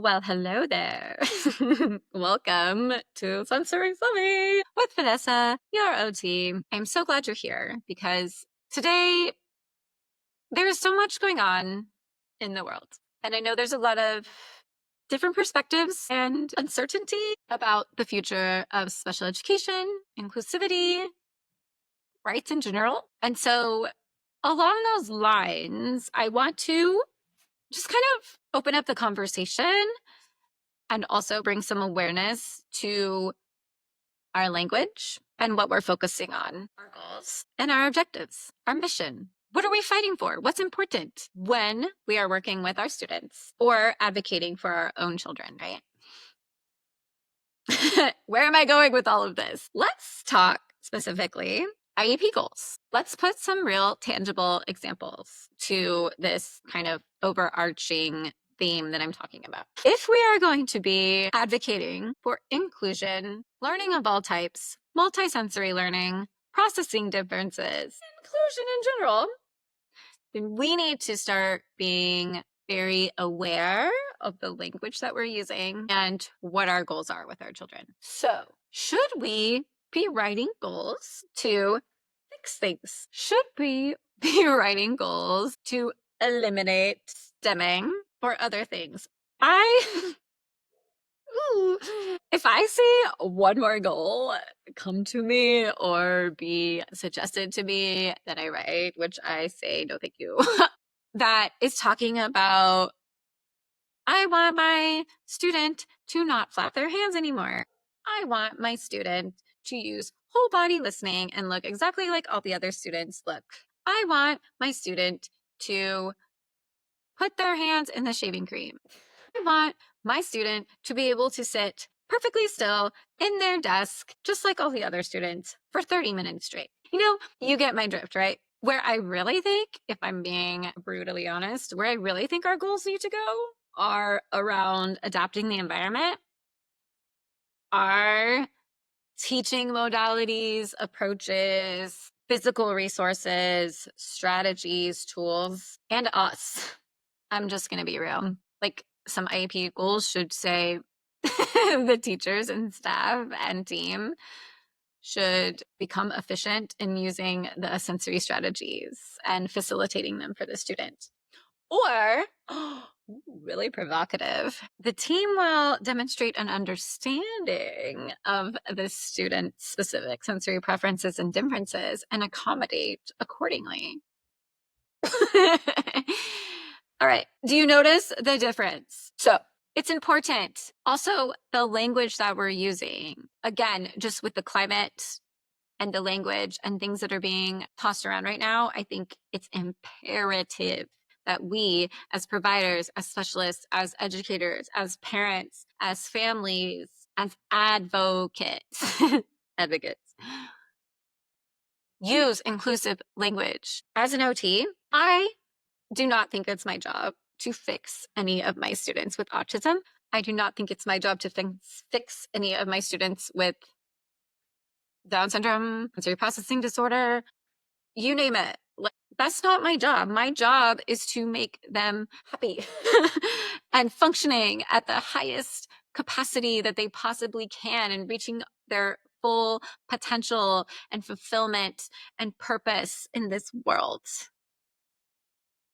Well, hello there. Welcome to Sensory Fluffy with Vanessa, your OT. I'm so glad you're here because today there is so much going on in the world. And I know there's a lot of different perspectives and uncertainty about the future of special education, inclusivity, rights in general. And so along those lines, I want to just kind of open up the conversation and also bring some awareness to our language and what we're focusing on, our goals and our objectives, our mission. What are we fighting for? What's important when we are working with our students or advocating for our own children, right? Where am I going with all of this? Let's talk specifically IEP goals. Let's put some real tangible examples to this kind of overarching theme that I'm talking about. If we are going to be advocating for inclusion, learning of all types, multisensory learning, processing differences, inclusion in general, then we need to start being very aware of the language that we're using and what our goals are with our children. So, should we be writing goals to fix things? Should we be writing goals to eliminate stemming or other things? If I see one more goal come to me or be suggested to me that I write, which I say no thank you, that is talking about, I want my student to not flap their hands anymore. I want my student to use whole body listening and look exactly like all the other students look. I want my student to put their hands in the shaving cream. I want my student to be able to sit perfectly still in their desk, just like all the other students, for 30 minutes straight. You get my drift, right? Where I really think, if I'm being brutally honest, where I really think our goals need to go are around adapting the environment, our teaching modalities, approaches, physical resources, strategies, tools, and us. I'm just going to be real. Like, some IEP goals should say the teachers and staff and team should become efficient in using the sensory strategies and facilitating them for the student. Or, really provocative, the team will demonstrate an understanding of the student's specific sensory preferences and differences and accommodate accordingly. All right. Do you notice the difference? So it's important. Also, the language that we're using, again, just with the climate and the language and things that are being tossed around right now, I think it's imperative that we, as providers, as specialists, as educators, as parents, as families, as advocates, advocates, use inclusive language. As an OT, I do not think it's my job to fix any of my students with autism. I do not think it's my job to fix any of my students with Down syndrome, sensory processing disorder, you name it. That's not my job. My job is to make them happy and functioning at the highest capacity that they possibly can and reaching their full potential and fulfillment and purpose in this world.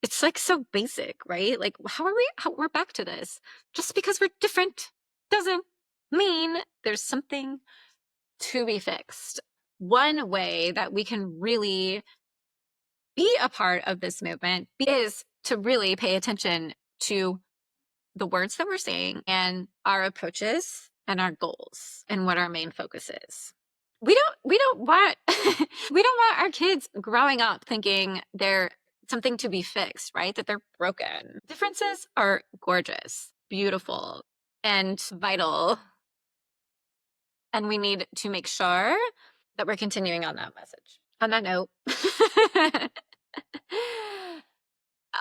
It's like so basic, right? Like, we're back to this. Just because we're different doesn't mean there's something to be fixed. One way that we can really be a part of this movement is to really pay attention to the words that we're saying and our approaches and our goals and what our main focus is. We don't want we don't want our kids growing up thinking they're something to be fixed, right? That they're broken. Differences are gorgeous, beautiful, and vital. And we need to make sure that we're continuing on that message. On that note,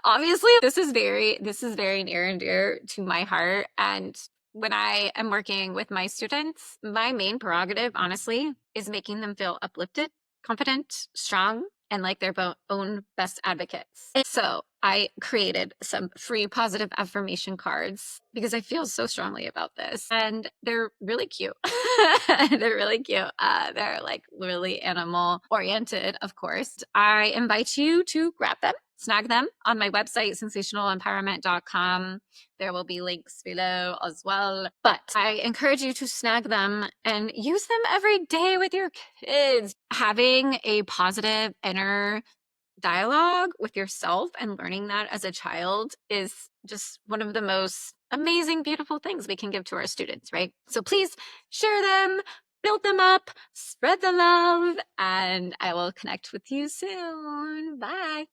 obviously this is very near and dear to my heart. And when I am working with my students, my main prerogative, honestly, is making them feel uplifted, confident, strong, and like their own best advocates. And so I created some free positive affirmation cards because I feel so strongly about this, and they're really cute. They're really cute. They're like really animal oriented, of course. I invite you to grab them, snag them on my website, sensationalempowerment.com. There will be links below as well. But I encourage you to snag them and use them every day with your kids. Having a positive inner dialogue with yourself and learning that as a child is just one of the most amazing, beautiful things we can give to our students, right? So please share them, build them up, spread the love, and I will connect with you soon. Bye.